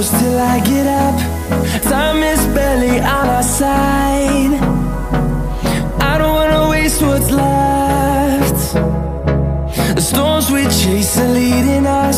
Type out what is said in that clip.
close till I get up. Time is barely on our side. I don't wanna waste what's left. The storms we chase are leading us.